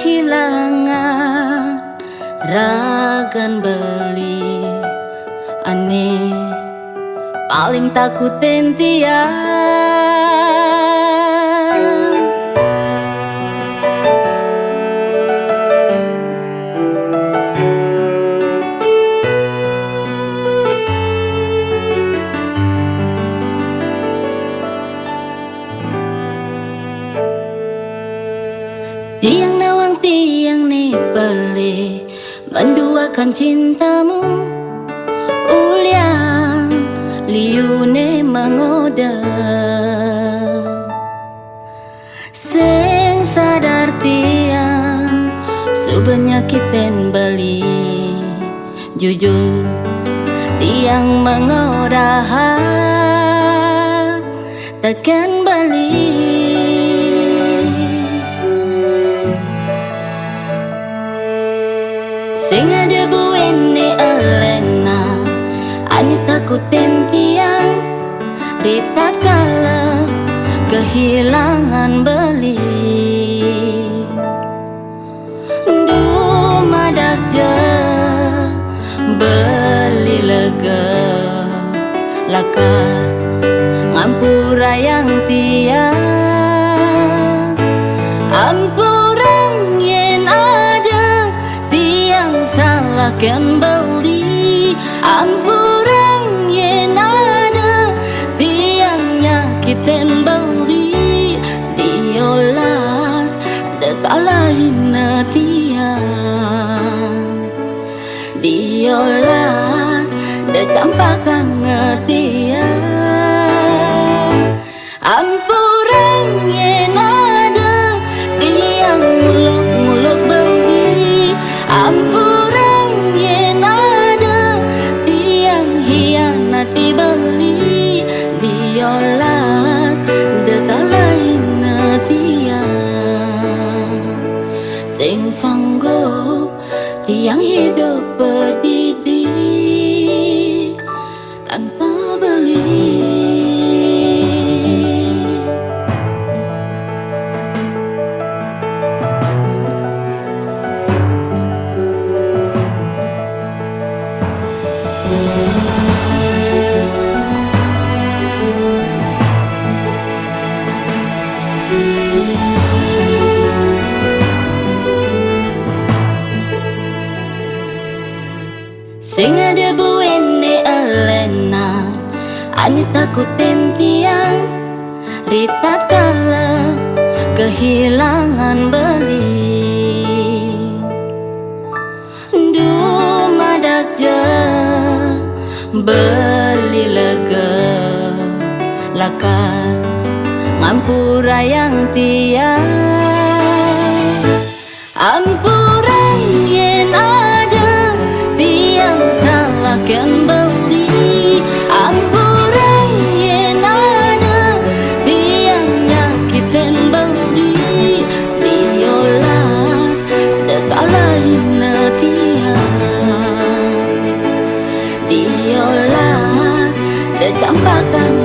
Kehilangan ragan beli aneh paling takut tiang. Tiang nawang tiang ne balik menduakan cintamu, uliang liune mengoda. Sing sadar tiang subenya kiten beli, jujur tiang mengoda tekan beli. Sing ada buene elena ani takutin tiang ritat kala kehilangan beli. Dumadak je beli lega lakar ngampura yang tiang. Ampurang yen ada tiang salah kan beli. Ampurang yen ada tiang nyakitin beli. Diolas dekalahin tiang, diolas detampakan tiang. Ampurang yen ada tiang nguluk-nguluk beli. Ampurang yen ada tiang hianati beli. Diolas dekalahin tiang. Sing sanggup tiang hidup berdiri tanpa beli. Sing ada buene elena ani takutin tiang ritat kala kehilangan beli. Dumadak je beli lega lakar ngampura yang tiang. Ampurang yen ada tiang salah kan beli. Ampurang yen ada tiang nyakitin beli. Diolas dekalahin tiang, diolas detampakan